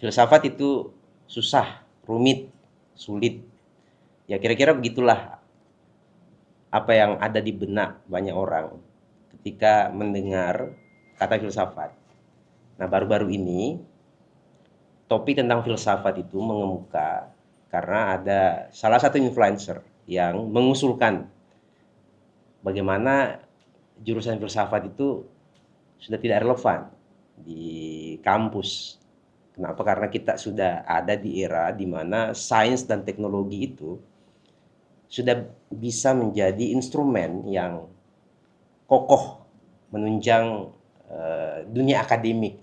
filsafat itu susah, rumit, sulit. Ya kira-kira begitulah apa yang ada di benak banyak orang ketika mendengar kata filsafat. Nah, baru-baru ini topik tentang filsafat itu mengemuka karena ada salah satu influencer yang mengusulkan bagaimana jurusan filsafat itu sudah tidak relevan di kampus. Kenapa? Karena kita sudah ada di era di mana sains dan teknologi itu sudah bisa menjadi instrumen yang kokoh menunjang dunia akademik.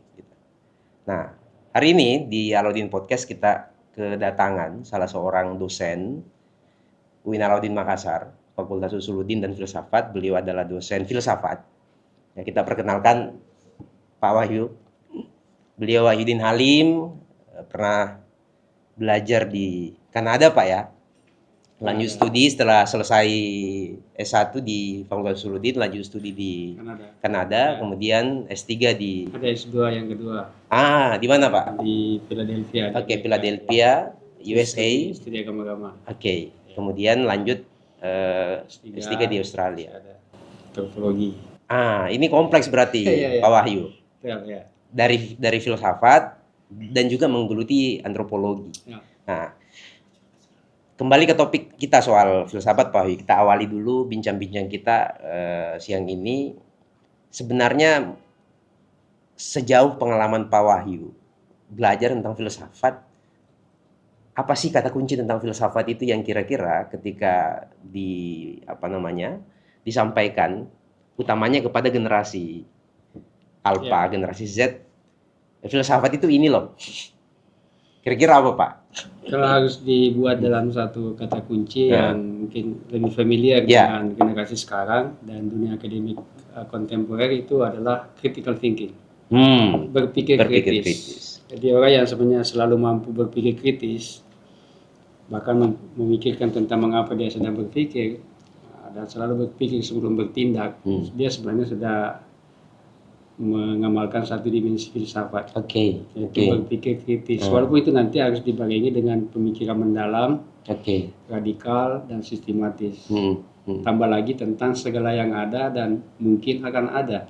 Nah, hari ini di Alauddin Podcast kita kedatangan salah seorang dosen UIN Alauddin Makassar, Fakultas Usuluddin dan Filsafat. Beliau adalah dosen filsafat. Ya, kita perkenalkan Pak Wahyu. Beliau Wahyudin Halim, pernah belajar di Kanada, Pak ya. Lanjut studi setelah selesai S1 di Fakultas Usuluddin, lanjut studi di Kanada, ya. Kemudian S3 di... Ada S2 yang kedua. Di mana, Pak? Di Philadelphia. Oke, Philadelphia, USA. Studi agama-agama. Oke, kemudian lanjut S3 di Australia. Ada antropologi. Ini kompleks berarti, Pak Wahyu. Ya. Dari filsafat dan juga menggeluti antropologi. Ya. Nah, kembali ke topik kita soal filsafat, Pak Wahyu. Kita awali dulu bincang-bincang kita siang ini. Sebenarnya sejauh pengalaman Pak Wahyu belajar tentang filsafat, apa sih kata kunci tentang filsafat itu yang kira-kira ketika disampaikan utamanya kepada generasi Alpha, generasi Z, filsafat itu ini loh. Kira-kira apa, Pak? Kalau harus dibuat dalam satu kata kunci yang mungkin lebih familiar dengan generasi sekarang dan dunia akademik kontemporer, itu adalah critical thinking. Berpikir kritis. Jadi orang yang sebenarnya selalu mampu berpikir kritis, bahkan memikirkan tentang mengapa dia sedang berpikir, dan selalu berpikir sebelum bertindak, dia sebenarnya sudah mengamalkan satu dimensi filsafat, yaitu berpikir kritis. Walaupun itu nanti harus dibarengi dengan pemikiran mendalam, radikal dan sistematis. Tambah lagi tentang segala yang ada dan mungkin akan ada.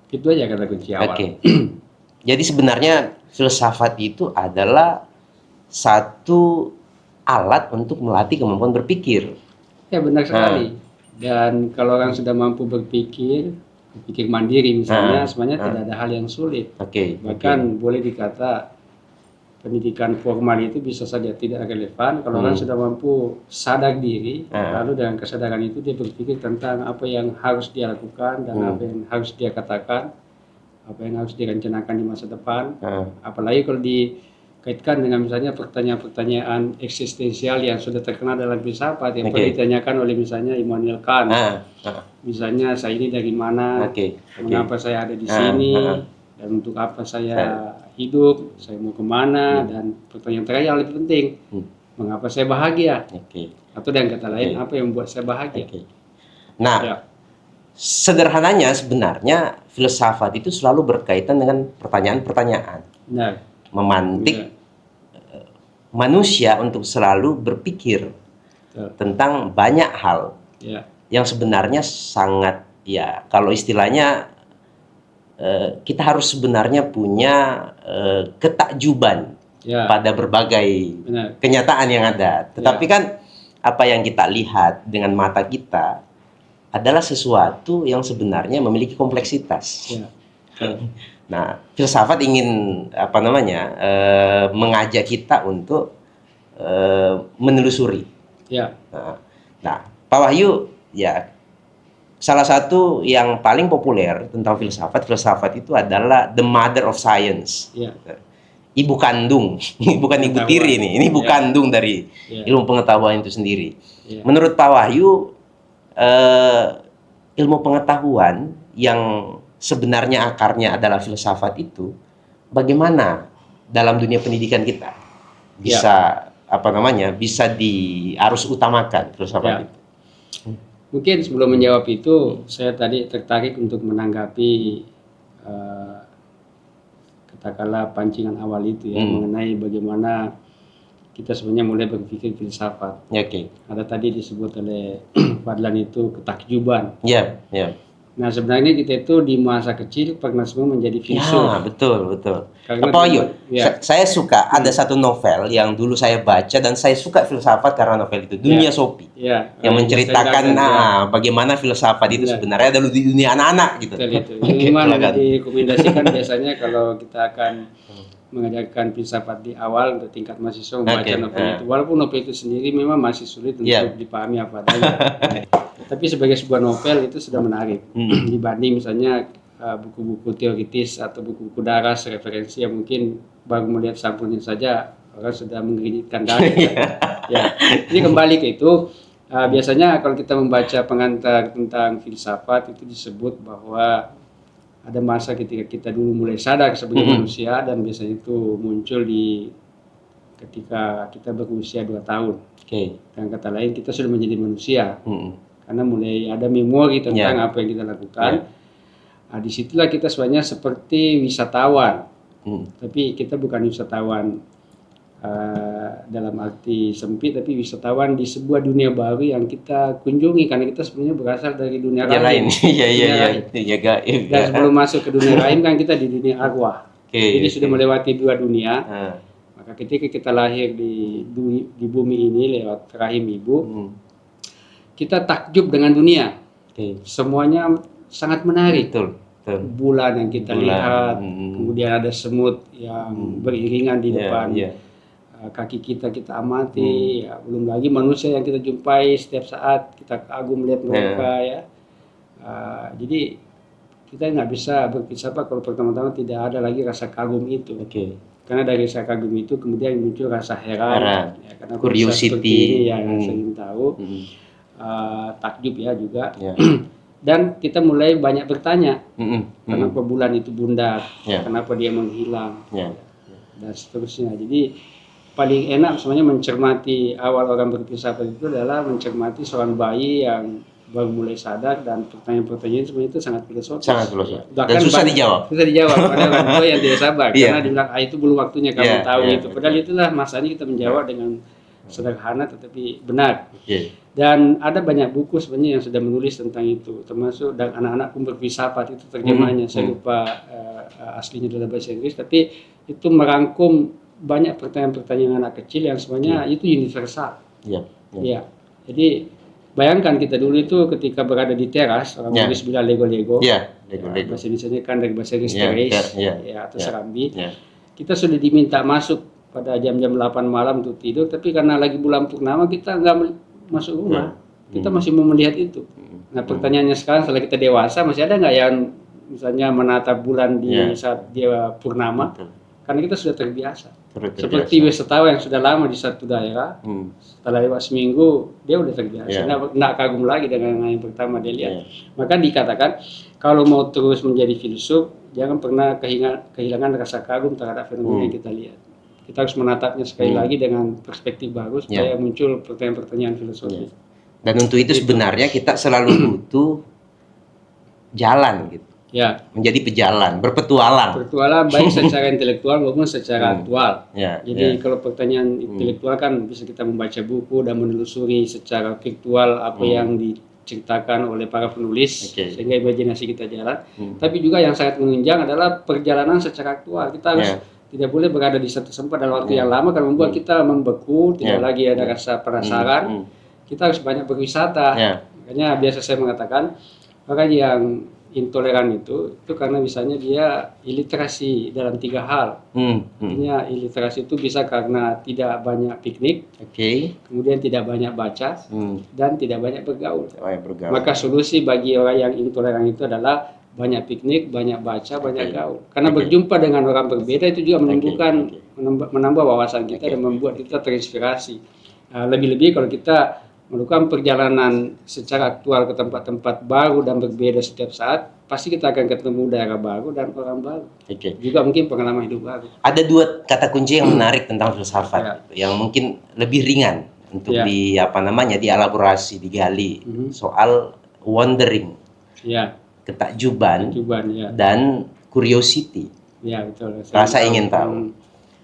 Itu aja kata kunci awal. Jadi sebenarnya filsafat itu adalah satu alat untuk melatih kemampuan berpikir. Ya, benar sekali. Dan kalau orang sudah mampu berpikir mandiri misalnya, sebenarnya tidak ada hal yang sulit. Bahkan boleh dikata pendidikan formal itu bisa saja tidak relevan kalau orang sudah mampu sadar diri, lalu dengan kesadaran itu dia berpikir tentang apa yang harus dia lakukan dan apa yang harus dia katakan, apa yang harus direncanakan di masa depan. Apalagi kalau dikaitkan dengan misalnya pertanyaan-pertanyaan eksistensial yang sudah terkenal dalam filsafat yang pernah ditanyakan oleh misalnya Immanuel Kant. Misalnya, saya ini dari mana, mengapa saya ada di sini, dan untuk apa saya hidup, saya mau kemana, dan pertanyaan terakhir yang lebih penting, mengapa saya bahagia, atau dengan kata lain, apa yang membuat saya bahagia. Nah, sederhananya sebenarnya filsafat itu selalu berkaitan dengan pertanyaan-pertanyaan, memantik manusia untuk selalu berpikir tentang banyak hal yang sebenarnya sangat, kalau istilahnya kita harus sebenarnya punya ketakjuban pada berbagai kenyataan yang ada. Tetapi kan apa yang kita lihat dengan mata kita adalah sesuatu yang sebenarnya memiliki kompleksitas. Nah, filsafat ingin mengajak kita untuk menelusuri. Nah, Pak Wahyu, salah satu yang paling populer tentang filsafat itu adalah the mother of science. Ibu kandung, bukan ibu tiri ini ibu kandung dari ilmu pengetahuan itu sendiri. Menurut Pak Wahyu, ilmu pengetahuan yang sebenarnya akarnya adalah filsafat itu, bagaimana dalam dunia pendidikan kita bisa bisa diarus utamakan filsafat itu? Mungkin sebelum menjawab itu, saya tadi tertarik untuk menanggapi katakanlah pancingan awal itu ya, mengenai bagaimana kita sebenarnya mulai berpikir filsafat. Ada tadi disebut oleh Fadlan itu ketakjuban. Nah sebenarnya kita itu di masa kecil pernah semua menjadi filsuf. Ya, betul. Karena Apa yuk? Saya suka ada satu novel yang dulu saya baca dan saya suka filsafat karena novel itu Dunia Sophie. Yang menceritakan bagaimana filsafat itu sebenarnya ada di dunia anak-anak gitu. Ini memang direkomendasikan biasanya kalau kita akan mengajarkan filsafat di awal untuk tingkat mahasiswa membaca novel itu. Walaupun novel itu sendiri memang masih sulit untuk dipahami apa adanya. Tapi sebagai sebuah novel itu sudah menarik dibanding misalnya buku-buku teoritis atau buku-buku daras referensi yang mungkin baru melihat sampulnya saja orang sudah menggigitkan dahi. Jadi kembali ke itu, biasanya kalau kita membaca pengantar tentang filsafat itu disebut bahwa ada masa ketika kita dulu mulai sadar sebagai manusia, dan biasanya itu muncul ketika kita berusia 2 tahun. Dengan kata lain kita sudah menjadi manusia. Karena mulai ada memori tentang apa yang kita lakukan. Nah, disitulah kita sebenarnya seperti wisatawan. Tapi kita bukan wisatawan dalam arti sempit, tapi wisatawan di sebuah dunia baru yang kita kunjungi, karena kita sebenarnya berasal dari dunia lain. Dan sebelum masuk ke dunia lain kan kita di dunia arwah. Jadi sudah melewati 2 dunia. Maka ketika kita lahir di bumi ini lewat rahim ibu, kita takjub dengan dunia. Semuanya sangat menarik. Bulan yang kita lihat, kemudian ada semut yang beriringan di depan kaki kita amati. Belum lagi manusia yang kita jumpai setiap saat, kita kagum melihat mereka jadi kita nggak bisa berfilsafat kalau pertama-tama tidak ada lagi rasa kagum itu. Karena dari rasa kagum itu kemudian muncul rasa heran. Karena curiosity yang ingin tahu. Takjub juga. Dan kita mulai banyak bertanya, kenapa bulan itu bundar, kenapa dia menghilang, dan seterusnya. Jadi paling enak sebenarnya mencermati awal orang berfilsafat itu adalah mencermati seorang bayi yang baru mulai sadar, dan pertanyaan-pertanyaan sebenarnya itu sangat filosofis. Dan susah dijawab. Ada orang tua yang tidak sabar karena dibilang itu belum waktunya kamu tahu itu. Padahal itulah masanya kita menjawab dengan sederhana tetapi benar. Dan ada banyak buku sebenarnya yang sudah menulis tentang itu, termasuk dan anak-anak pun berfilsafat itu terjemahannya. Saya lupa aslinya dalam bahasa Inggris, tapi itu merangkum banyak pertanyaan-pertanyaan anak kecil yang sebenarnya itu universal. Jadi bayangkan kita dulu itu ketika berada di teras, orang Inggris bilang Lego. Bahasa Indonesia kan dari bahasa Inggris terrace atau serambi. Kita sudah diminta masuk pada jam-jam 8 malam untuk tidur, tapi karena lagi bulan purnama kita nggak masuk rumah. Kita masih mau melihat itu. Nah pertanyaannya sekarang setelah kita dewasa, masih ada nggak yang misalnya menatap bulan di saat dia purnama? Karena kita sudah terbiasa. Seperti wisatawan yang sudah lama di satu daerah, setelah lewat seminggu dia udah terbiasa. Nggak kagum lagi dengan yang pertama dia lihat. Maka dikatakan kalau mau terus menjadi filsuf, jangan pernah kehilangan rasa kagum terhadap fenomena yang kita lihat. Kita harus menatapnya sekali lagi dengan perspektif baru supaya muncul pertanyaan-pertanyaan filosofis. Dan untuk itu sebenarnya kita selalu butuh jalan gitu. Menjadi pejalan, berpetualang. Berpetualang baik secara intelektual maupun secara aktual. Jadi kalau pertanyaan intelektual kan bisa kita membaca buku dan menelusuri secara virtual apa yang diceritakan oleh para penulis sehingga imajinasi kita jalan. Tapi juga yang sangat menunjang adalah perjalanan secara aktual. Kita harus tidak boleh berada di satu tempat dalam waktu yang lama karena membuat kita membeku, tidak lagi ada rasa penasaran. Kita harus banyak berwisata. Makanya biasa saya mengatakan orang yang intoleran itu karena misalnya dia iliterasi dalam 3 hal. Artinya iliterasi itu bisa karena tidak banyak piknik, kemudian tidak banyak baca, dan tidak banyak bergaul. Maka solusi bagi orang yang intoleran itu adalah banyak piknik, banyak baca, banyak gaul. Karena berjumpa dengan orang berbeda itu juga menambah wawasan kita dan membuat kita terinspirasi. Lebih-lebih kalau kita melakukan perjalanan secara aktual ke tempat-tempat baru dan berbeda setiap saat, pasti kita akan ketemu daerah baru dan orang baru. Juga mungkin pengalaman hidup baru. Ada 2 kata kunci yang menarik tentang filsafat yang mungkin lebih ringan untuk dielaborasi, digali. Soal wondering. Ketakjuban dan curiosity. Ya, betul. Rasa ingin tahu.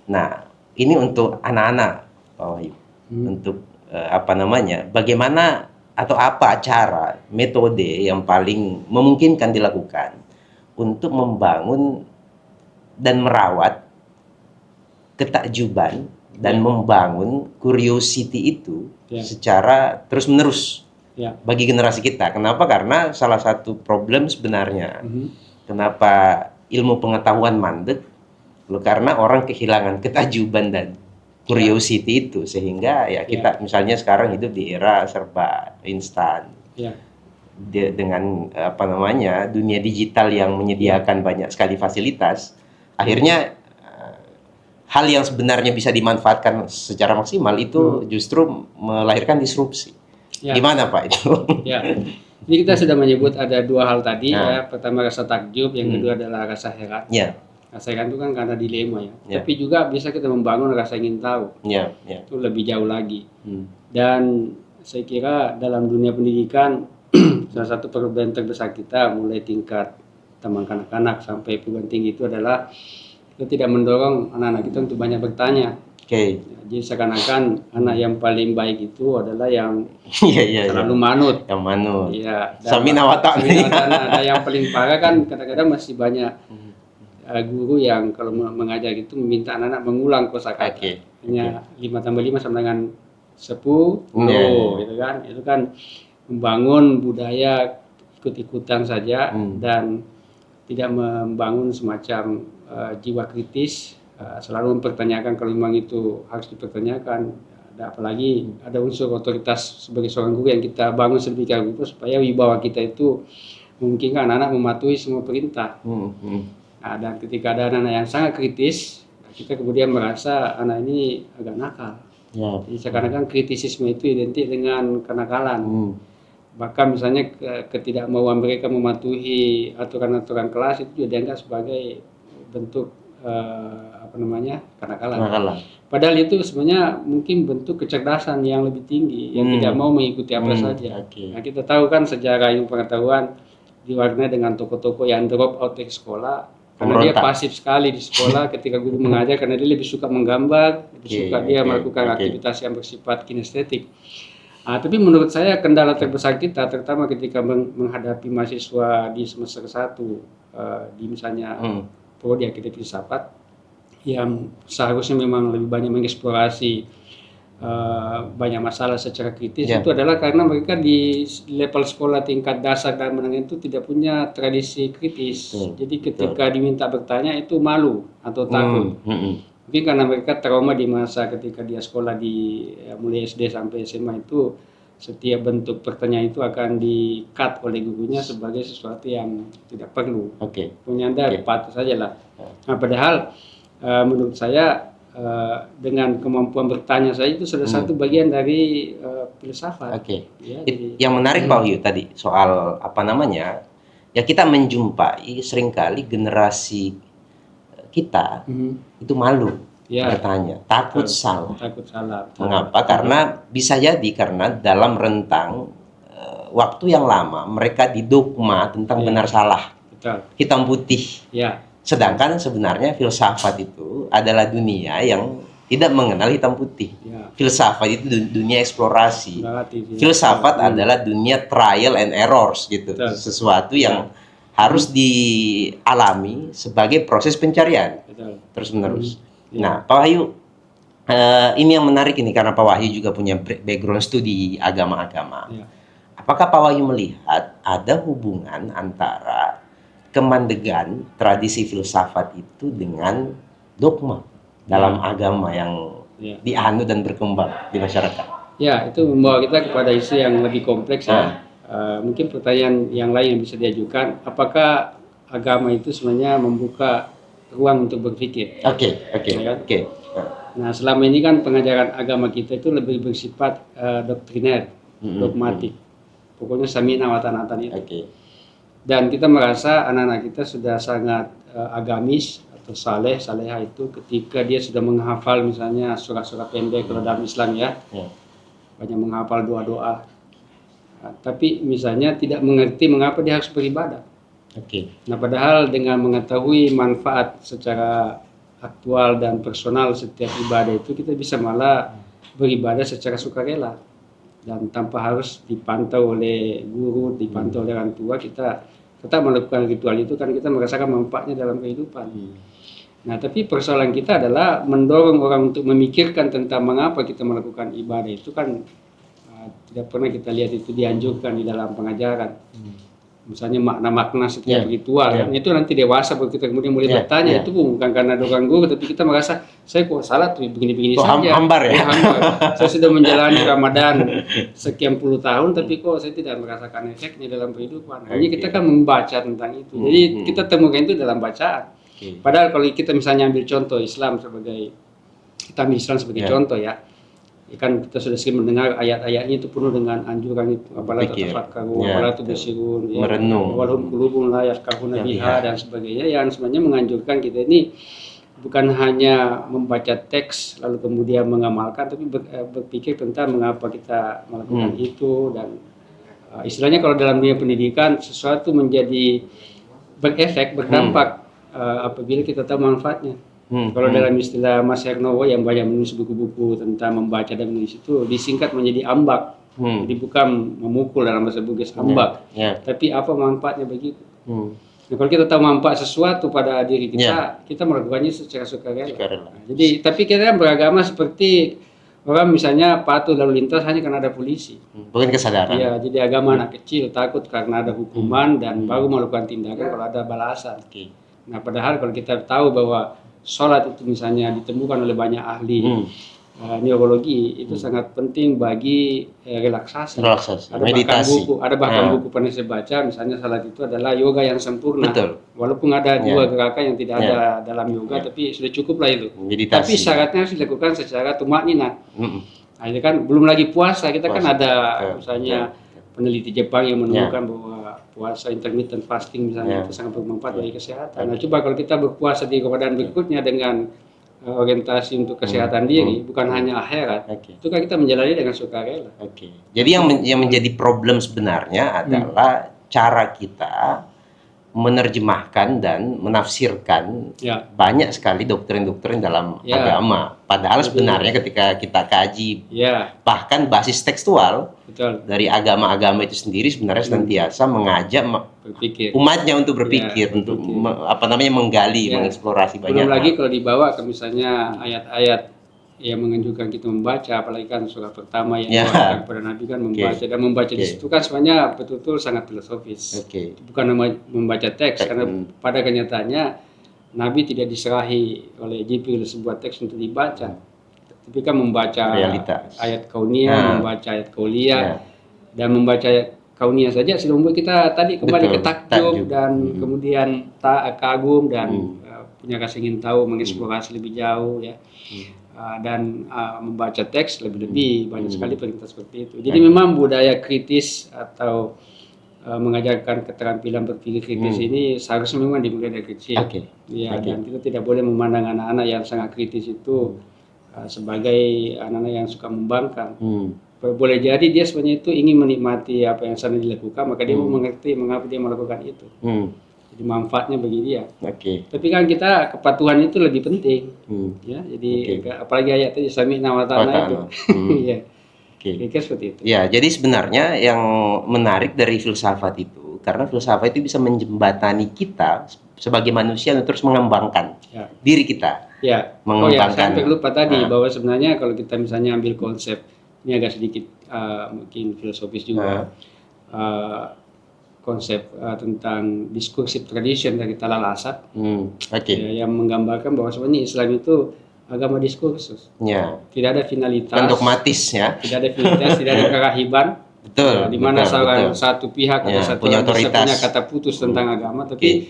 Nah, ini untuk anak-anak, Pak Wahyu. Untuk apa namanya? Bagaimana atau apa cara, metode yang paling memungkinkan dilakukan untuk membangun dan merawat ketakjuban dan membangun curiosity itu secara terus-menerus bagi generasi kita. Kenapa? Karena salah satu problem sebenarnya kenapa ilmu pengetahuan mandek, karena orang kehilangan ketakjuban dan curiosity itu, sehingga ya kita misalnya sekarang hidup di era serba instan. Dengan apa namanya, dunia digital yang menyediakan banyak sekali fasilitas, akhirnya hal yang sebenarnya bisa dimanfaatkan secara maksimal itu justru melahirkan disrupsi. Gimana Pak itu? Ya, ini kita sudah menyebut ada dua hal tadi ya. Pertama rasa takjub, yang kedua adalah rasa heran. Rasa heran itu kan karena dilema ya. Tapi juga bisa kita membangun rasa ingin tahu. Itu lebih jauh lagi. Dan saya kira dalam dunia pendidikan salah satu problem terbesar kita mulai tingkat taman kanak-kanak sampai perguruan tinggi itu adalah kita tidak mendorong anak-anak kita untuk banyak bertanya. Jadi seakan-akan anak yang paling baik itu adalah yang selalu manut. Yang manut. Iya. Samina watak. Ada yang paling parah kan kadang-kadang masih banyak guru yang kalau mengajar itu meminta anak-anak mengulang kosakata. Hanya 5+5 sama dengan 10. Gitu kan. Itu kan membangun budaya ikut-ikutan saja dan tidak membangun semacam jiwa kritis. Selalu mempertanyakan kalau memang itu harus dipertanyakan. Apalagi ada unsur otoritas sebagai seorang guru yang kita bangun sedemikian rupa supaya wibawa kita itu memungkinkan anak-anak mematuhi semua perintah. Nah, dan ketika ada anak-anak yang sangat kritis, kita kemudian merasa anak ini agak nakal. Jadi seakan-akan kritisisme itu identik dengan kenakalan. Bahkan misalnya ketidakmauan mereka mematuhi aturan-aturan kelas itu juga dianggap sebagai bentuk kenakalan. Padahal itu sebenarnya mungkin bentuk kecerdasan yang lebih tinggi, yang tidak mau mengikuti apa saja. Nah, kita tahu kan sejarah ilmu pengetahuan diwarnai dengan tokoh-tokoh yang drop out dari sekolah karena dia pasif sekali di sekolah ketika guru mengajar, karena dia lebih suka menggambar, lebih suka dia melakukan aktivitas yang bersifat kinestetik. Tapi menurut saya kendala terbesar kita, terutama ketika menghadapi mahasiswa di semester 1 di misalnya prodi akademik filsafat yang seharusnya memang lebih banyak mengeksplorasi banyak masalah secara kritis, itu adalah karena mereka di level sekolah tingkat dasar dan menengah itu tidak punya tradisi kritis. Jadi ketika diminta bertanya itu malu atau takut. Mungkin karena mereka trauma di masa ketika dia sekolah di mulai SD sampai SMA itu setiap bentuk pertanyaan itu akan di-cut oleh gurunya sebagai sesuatu yang tidak perlu. Punya Anda patut saja lah. Nah, padahal menurut saya dengan kemampuan bertanya saja itu sudah satu bagian dari filsafat. Yang menarik Pak Wahyu tadi soal apa namanya, ya kita menjumpai seringkali generasi kita itu malu bertanya, takut salah. Mengapa? Karena bisa jadi karena dalam rentang waktu yang lama mereka didogma tentang benar salah, hitam putih. Sedangkan sebenarnya filsafat itu adalah dunia yang tidak mengenal hitam putih. Filsafat itu dunia eksplorasi. Filsafat adalah dunia trial and errors gitu. Sesuatu yang harus dialami sebagai proses pencarian terus menerus. Nah, Pak Wahyu, ini yang menarik ini karena Pak Wahyu juga punya background studi agama-agama. Apakah Pak Wahyu melihat ada hubungan antara kemandegan tradisi filsafat itu dengan dogma dalam agama yang dianut dan berkembang di masyarakat? Ya, itu membawa kita kepada isu yang lebih kompleks ya. Mungkin pertanyaan yang lain yang bisa diajukan, apakah agama itu sebenarnya membuka ruang untuk berpikir? Nah, selama ini kan pengajaran agama kita itu lebih bersifat doktriner, dogmatik. Pokoknya samina wa ta'atan itu. Dan kita merasa anak-anak kita sudah sangat agamis atau saleha itu ketika dia sudah menghafal misalnya surat-surat pendek kalau dalam Islam ya. Banyak menghafal doa-doa. Tapi misalnya tidak mengerti mengapa dia harus beribadah. Nah, padahal dengan mengetahui manfaat secara aktual dan personal setiap ibadah itu, kita bisa malah beribadah secara sukarela dan tanpa harus dipantau oleh guru, dipantau oleh orang tua. Kita tetap melakukan ritual itu karena kita merasakan manfaatnya dalam kehidupan. Nah, tapi persoalan kita adalah mendorong orang untuk memikirkan tentang mengapa kita melakukan ibadah itu kan tidak pernah kita lihat itu dianjurkan di dalam pengajaran. Misalnya makna-makna setiap ritual, itu nanti dewasa baru kita kemudian mulai bertanya, itu bukan karena dorongan guru, tapi kita merasa saya kok salah tuh begini-begini saja. Hambar ya? Hambar. Saya sudah menjalani Ramadan sekian puluh tahun, tapi kok saya tidak merasakan efeknya dalam kehidupan. Hanya kita kan membaca tentang itu. Jadi kita temukan itu dalam bacaan. Padahal kalau kita misalnya ambil contoh Islam sebagai contoh ya, kan kita sudah sering mendengar ayat-ayatnya itu penuh dengan anjuran itu, apalagi tatafakkaru, apalagi tubsirun, merenung, walhum qulubun la yafqahuna biha dan sebagainya, yang sebenarnya menganjurkan kita ini bukan hanya membaca teks lalu kemudian mengamalkan, tapi berpikir tentang mengapa kita melakukan itu. Dan istilahnya kalau dalam dunia pendidikan sesuatu menjadi berefek, berdampak apabila kita tahu manfaatnya. Kalau dalam istilah Mas Hernowo yang banyak menulis buku-buku tentang membaca dan menulis itu disingkat menjadi ambak. Jadi bukan memukul dalam bahasa Bugis, ambak. Tapi apa manfaatnya begitu? Nah, kalau kita tahu manfaat sesuatu pada diri kita, kita melakukannya secara sukarela. Nah, jadi tapi kita beragama seperti orang misalnya patuh lalu lintas hanya karena ada polisi. Bukan kesadaran. Ya, jadi agama anak kecil takut karena ada hukuman dan baru melakukan tindakan kalau ada balasan. Nah, padahal kalau kita tahu bahwa sholat itu misalnya ditemukan oleh banyak ahli neurologi, itu sangat penting bagi relaksasi. Meditasi. Ada bahkan buku pernah saya baca, misalnya sholat itu adalah yoga yang sempurna. Walaupun ada dua gerakan yang tidak ada dalam yoga, tapi sudah cukup lah itu. Meditasi. Tapi syaratnya harus dilakukan secara tumakninah. Nah, ini kan belum lagi puasa, kita kan ada misalnya peneliti Jepang yang menemukan bahwa puasa intermittent fasting misalnya itu sangat bermanfaat bagi kesehatan. Nah, coba kalau kita berpuasa di Ramadan berikutnya dengan orientasi untuk kesehatan diri, bukan hanya akhirat, itu kan kita menjalani dengan sukarela. Jadi yang menjadi problem sebenarnya adalah cara kita menerjemahkan dan menafsirkan banyak sekali doktrin-doktrin dalam agama. Padahal sebenarnya ketika kita kaji bahkan basis tekstual dari agama-agama itu sendiri sebenarnya senantiasa mengajak umatnya untuk berpikir, untuk menggali, mengeksplorasi banyak. Belum lagi kalau dibawa ke misalnya ayat-ayat yang menganjurkan kita membaca, apalagi kan surah pertama yang diwahyukan kepada Nabi kan membaca, dan membaca di situ kan sebenarnya betul-betul sangat filosofis. Bukan membaca teks, karena pada kenyataannya Nabi tidak diserahi oleh Jibril sebuah teks untuk dibaca, tapi kan membaca ayat kauniyah, membaca ayat kauliyah, dan membaca ayat kauniyah saja sudah membuat kita tadi kembali ke takjub dan kemudian kagum dan punya rasa ingin tahu, mengeksplorasi lebih jauh ya. Dan membaca teks lebih-lebih banyak sekali perintah seperti itu. Jadi memang budaya kritis atau mengajarkan keterampilan berpikir kritis ini seharusnya memang dimulai dari kecil. Dan kita tidak boleh memandang anak-anak yang sangat kritis itu sebagai anak-anak yang suka membangkang. Boleh jadi dia sebenarnya itu ingin menikmati apa yang sana dilakukan, maka dia mau mengerti mengapa dia melakukan itu. Jadi manfaatnya bagi dia. Tapi kan kita kepatuhan itu lebih penting, ya. Jadi apalagi ayat tadi sami'na wa ta'na itu. Kira-kira seperti itu. Ya, jadi sebenarnya yang menarik dari filsafat itu, karena filsafat itu bisa menjembatani kita sebagai manusia untuk terus mengembangkan diri kita. Mengembangkan. Saya lupa tadi bahwa sebenarnya kalau kita misalnya ambil konsep ini agak sedikit mungkin filosofis juga. Konsep tentang diskursive tradition dari Talal Asad yang menggambarkan bahwa sebenarnya Islam itu agama diskursus. Tidak ada finalitas. Dogmatis ya. Tidak ada finalitas, tidak ada kerahiban. Di mana satu pihak atau satu orang bisa punya kata putus tentang agama, tapi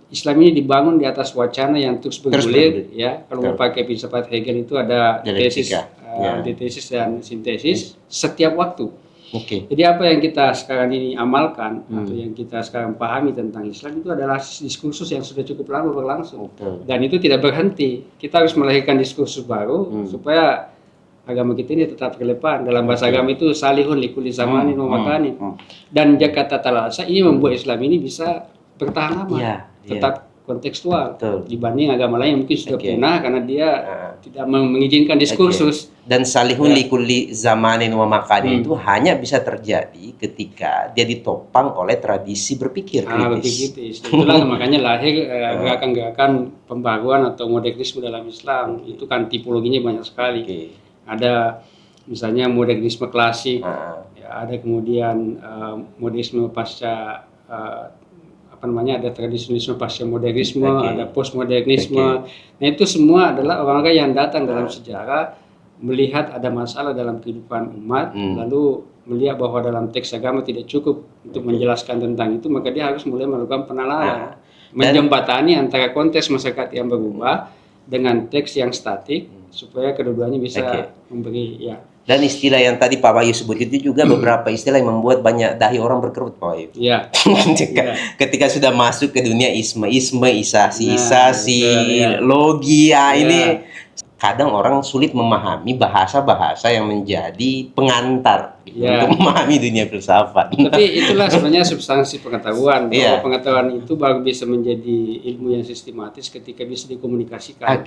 Islam ini dibangun di atas wacana yang terus bergulir ya. Kalau mau pakai filsafat Hegel itu ada tesis, antitesis dan sintesis setiap waktu. Jadi apa yang kita sekarang ini amalkan atau yang kita sekarang pahami tentang Islam itu adalah diskursus yang sudah cukup lama berlangsung. Dan itu tidak berhenti. Kita harus melahirkan diskursus baru supaya agama kita ini tetap relevan. Dalam bahasa agama itu salihun likuli zamanin wa makanin. Dan Jakarta Talal Asad ini membuat Islam ini bisa bertahan lama, Iya. tetap kontekstual Betul. dibanding agama lain yang mungkin sudah Oke. punah karena dia tidak mengizinkan diskursus. Dan salihun likulli zamanin wa makanin itu hanya bisa terjadi ketika dia ditopang oleh tradisi berpikir kritis. Itulah makanya lahir gerakan-gerakan pembaruan atau modernisme dalam Islam. Itu kan tipologinya banyak sekali. Ada misalnya modernisme klasik, ya, ada kemudian modernisme pasca ada tradisionalisme pasca modernisme, ada postmodernisme. Nah, itu semua adalah orang-orang yang datang dalam sejarah melihat ada masalah dalam kehidupan umat, lalu melihat bahwa dalam teks agama tidak cukup untuk menjelaskan tentang itu, maka dia harus mulai melakukan penalaran, menjembatani antara konteks masyarakat yang berubah dengan teks yang statik supaya kedua-duanya bisa memberi Dan istilah yang tadi Pak Wahyu sebut itu juga beberapa istilah yang membuat banyak dahi orang berkerut, Pak Wahyu. Iya. Ketika sudah masuk ke dunia isme, isasi, logi, ini kadang orang sulit memahami bahasa-bahasa yang menjadi pengantar untuk memahami dunia filsafat. Tapi itulah sebenarnya substansi pengetahuan. Bahwa pengetahuan itu baru bisa menjadi ilmu yang sistematis ketika bisa dikomunikasikan.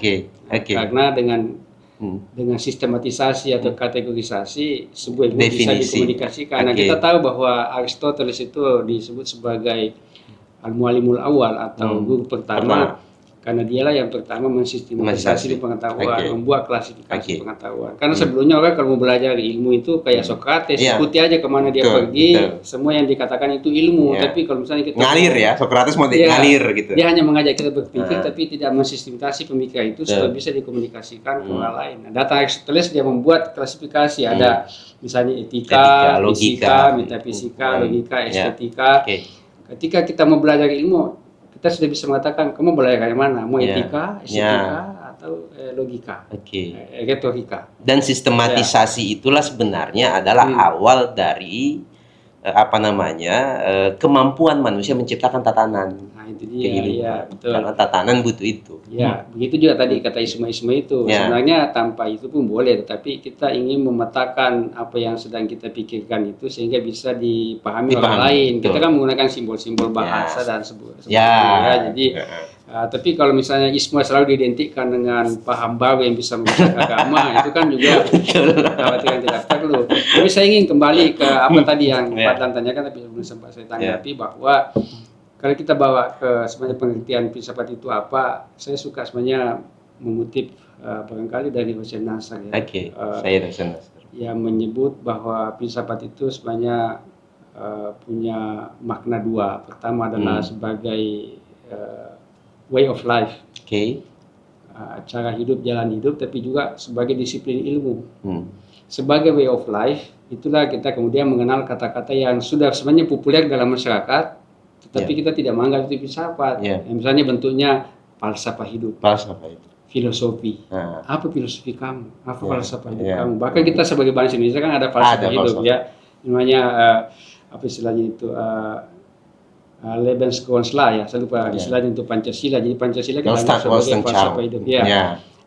Karena dengan sistematisasi atau kategorisasi sebuah ilmu bisa dikomunikasikan. Nah, kita tahu bahwa Aristoteles itu disebut sebagai al-muallimul awal atau guru pertama. Karena dialah yang pertama mensistematisasi pengetahuan, membuat klasifikasi pengetahuan. Karena sebelumnya orang kalau mau belajar ilmu itu kayak Socrates, ikuti aja kemana dia pergi, semua yang dikatakan itu ilmu. Tapi kalau misalnya kita ngalir Socrates mau ngalir gitu. Dia hanya mengajak kita berpikir, tapi tidak mensistematasi pemikiran itu supaya bisa dikomunikasikan ke orang lain. Nah, data Aristoteles dia membuat klasifikasi, ada misalnya etika, fisika, metafisika, logika, estetika. Ketika kita mau belajar ilmu, kita sudah bisa mengatakan kamu belajar yang mana, mau etika, estetika, atau logika, retorika. Dan sistematisasi itulah sebenarnya adalah awal dari kemampuan manusia menciptakan tatanan. Nah, itu dia, betul. Karena tatanan butuh itu. Ya, begitu juga tadi kata isme-isme itu. Sebenarnya tanpa itu pun boleh, tetapi kita ingin memetakan apa yang sedang kita pikirkan itu sehingga bisa dipahami orang lain. Betul. Kita kan menggunakan simbol-simbol bahasa dan sebagainya. Jadi tapi kalau misalnya isme selalu diidentikan dengan paham baru yang bisa merusak agama, itu kan juga khawatiran tidak perlu. Tapi saya ingin kembali ke apa tadi yang Pak Dan tanyakan, tapi belum sempat saya tanggapi bahwa kalau kita bawa ke sebenarnya pengertian filsafat itu apa, saya suka sebenarnya mengutip barangkali dari Hussein Nasr saya Hussein Nasr yang menyebut bahwa filsafat itu sebenarnya punya makna dua. Pertama adalah sebagai way of life, cara hidup, jalan hidup, tapi juga sebagai disiplin ilmu. Sebagai way of life, itulah kita kemudian mengenal kata-kata yang sudah sebenarnya populer dalam masyarakat, tetapi kita tidak menganggap itu filsafat. Misalnya bentuknya falsafah hidup, filosofi. Apa filosofi kamu? Apa falsafah hidup kamu? Bahkan kita sebagai bangsa Indonesia kan ada falsafah hidup, namanya apa istilahnya itu? Lebensgrundlage, saya lupa istilahnya untuk Pancasila. Jadi Pancasila kita anggap sebagai falsafah hidup,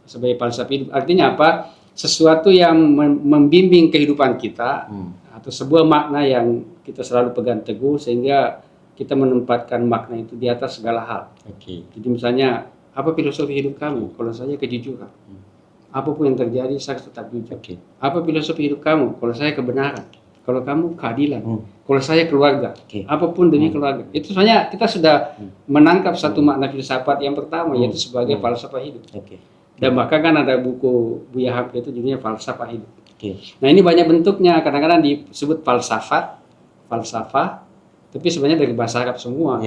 sebagai falsafah hidup. Artinya apa? Sesuatu yang membimbing kehidupan kita atau sebuah makna yang kita selalu pegang teguh sehingga kita menempatkan makna itu di atas segala hal. Jadi misalnya apa filosofi hidup kamu? Kalau saya kejujuran. Apapun yang terjadi saya tetap jujur. Apa filosofi hidup kamu? Kalau saya kebenaran. Kalau kamu keadilan, kalau saya keluarga, apapun demi keluarga. Itu sebenarnya kita sudah menangkap satu makna filsafat yang pertama, yaitu sebagai falsafah hidup. Dan bahkan kan ada buku Buya Hamka itu judulnya Falsafah Hidup. Nah, ini banyak bentuknya, kadang-kadang disebut falsafah, tapi sebenarnya dari bahasa Arab semua,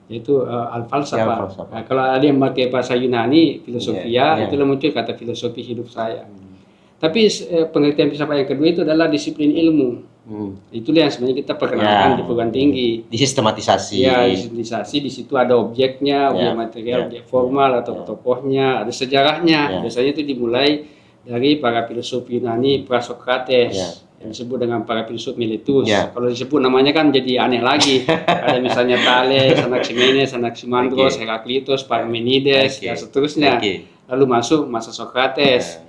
yaitu al-falsafah. Nah, kalau ada yang pakai bahasa Yunani, filosofia, itulah muncul kata filosofi hidup saya. Tapi pengertian filsafat yang kedua itu adalah disiplin ilmu. Itulah yang sebenarnya kita perkenalkan di perguruan tinggi. Disistematisasi. Disistematisasi. Di situ ada objeknya, objek material, objek formal atau tokohnya, ada sejarahnya. Biasanya itu dimulai dari para filosof Yunani pra-Sokrates yang disebut dengan para filsuf Miletus. Kalau disebut namanya kan jadi aneh lagi. Ada misalnya Thales, Anaximenes, Anaximandros, Heraklitus, Parmenides, dan seterusnya. Lalu masuk masa Sokrates.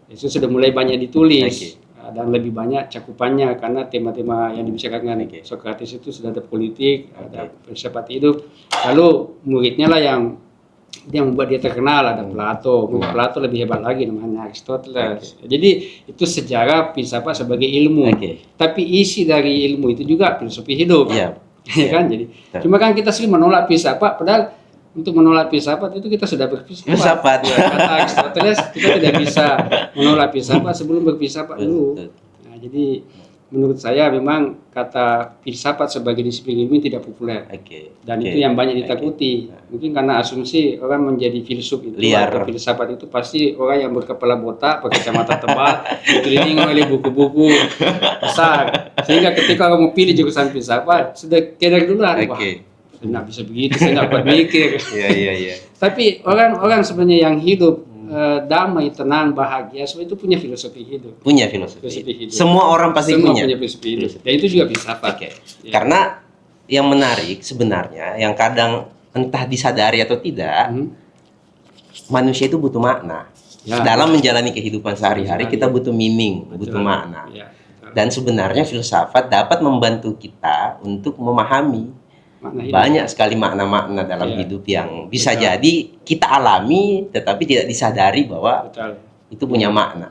Itu sudah mulai banyak ditulis. dan lebih banyak cakupannya karena tema-tema yang dibicarakan Socrates itu sudah ada politik, ada filsafat hidup. Lalu muridnya lah yang membuat dia terkenal, ada Plato. Plato lebih hebat lagi namanya Aristoteles. Jadi itu sejarah filsafat sebagai ilmu. Tapi isi dari ilmu itu juga filosofi hidup. Ya kan? Jadi cuma kan kita sering menolak filsafat, padahal untuk menolak filsafat itu kita sudah berfilsafat. Kata Aristoteles, kita tidak bisa menolak filsafat sebelum berfilsafat dulu. Nah, jadi menurut saya memang kata filsafat sebagai disiplin ilmu tidak populer. Dan itu yang banyak ditakuti. Mungkin karena asumsi orang menjadi filsuf itu atau filsafat itu pasti orang yang berkepala botak, berkacamata tebal, dikelilingi oleh buku-buku besar. Sehingga ketika orang mau pilih jurusan filsafat sudah keder duluan. Wah, saya nggak bisa begitu, saya nggak kuat mikir. Tapi orang-orang sebenarnya yang hidup damai, tenang, bahagia, semua itu punya filosofi hidup. Punya filosofi hidup. Semua orang pasti punya filosofi hidup. Dan itu juga filsafat. Karena yang menarik sebenarnya, yang kadang entah disadari atau tidak, manusia itu butuh makna. Dalam menjalani kehidupan sehari-hari kita butuh meaning, butuh makna. Dan sebenarnya filsafat dapat membantu kita untuk memahami banyak sekali makna-makna dalam hidup yang bisa jadi kita alami tetapi tidak disadari bahwa itu punya makna.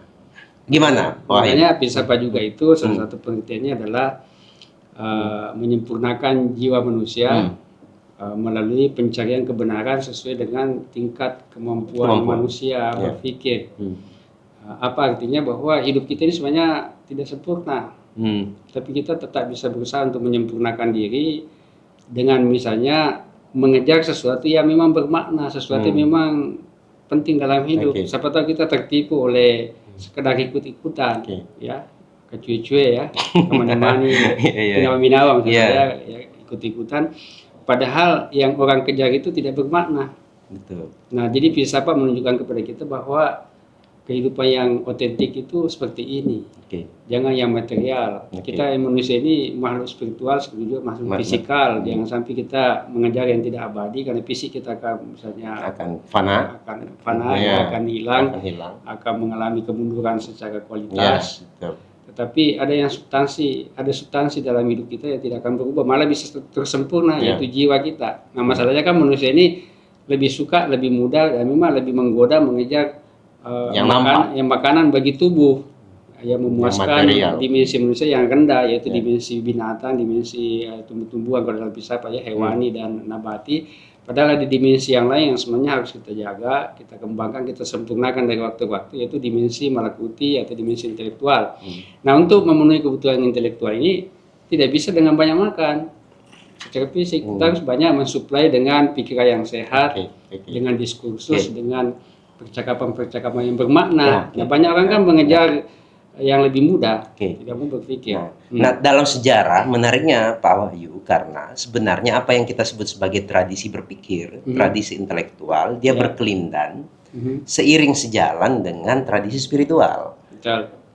Gimana? Makanya filsafat juga itu salah satu pengertiannya adalah menyempurnakan jiwa manusia melalui pencarian kebenaran sesuai dengan tingkat kemampuan manusia berpikir. Apa artinya bahwa hidup kita ini sebenarnya tidak sempurna, tapi kita tetap bisa berusaha untuk menyempurnakan diri dengan misalnya mengejar sesuatu yang memang bermakna, sesuatu yang memang penting dalam hidup. Siapa tahu kita tertipu oleh sekedar ikut-ikutan, ya, kecuali ya, kemana-mana, binawa misalnya, ya, ikut-ikutan. Padahal yang orang kejar itu tidak bermakna. Nah, jadi filsafat menunjukkan kepada kita bahwa kehidupan yang otentik itu seperti ini. Jangan yang material. Kita manusia ini makhluk spiritual, juga makhluk fisikal. Jangan sampai kita mengejar yang tidak abadi karena fisik kita akan misalnya akan fana, akan hilang, akan mengalami kemunduran secara kualitas. Tetapi ada yang substansi dalam hidup kita yang tidak akan berubah, malah bisa tersempurna, yaitu jiwa kita. Nah, masalahnya kan manusia ini lebih suka, lebih mudah, dan memang lebih menggoda mengejar makanan bagi tubuh yang memuaskan dimensi manusia yang rendah, yaitu dimensi binatang, dimensi tumbuh-tumbuhan kalau dalam filsafat ya, hewani dan nabati. Padahal ada dimensi yang lain yang sebenarnya harus kita jaga, kita kembangkan, kita sempurnakan dari waktu ke waktu, yaitu dimensi malakuti atau dimensi intelektual. Nah, untuk memenuhi kebutuhan intelektual ini tidak bisa dengan banyak makan secara fisik. Kita harus banyak mensuplai dengan pikiran yang sehat, dengan diskursus, dengan percakapan-percakapan yang bermakna. Nah, banyak orang kan mengejar yang lebih mudah, tidak mau berpikir. Nah, dalam sejarah menariknya Pak Wahyu, karena sebenarnya apa yang kita sebut sebagai tradisi berpikir, tradisi intelektual, dia berkelindan seiring sejalan dengan tradisi spiritual.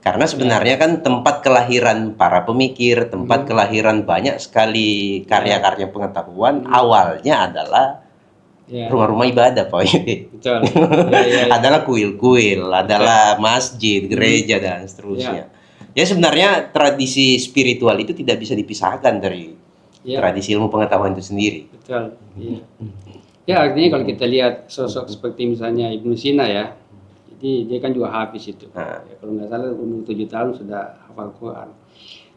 Karena sebenarnya kan tempat kelahiran para pemikir, tempat kelahiran banyak sekali karya-karya pengetahuan, awalnya adalah rumah-rumah ibadah, Pak. Adalah kuil-kuil, adalah masjid, gereja dan seterusnya. Ya sebenarnya tradisi spiritual itu tidak bisa dipisahkan dari tradisi ilmu pengetahuan itu sendiri. Ya, artinya kalau kita lihat sosok seperti misalnya Ibnu Sina ya, jadi dia kan juga hafiz itu. Ya, kalau nggak salah umur 7 tahun sudah hafal Quran.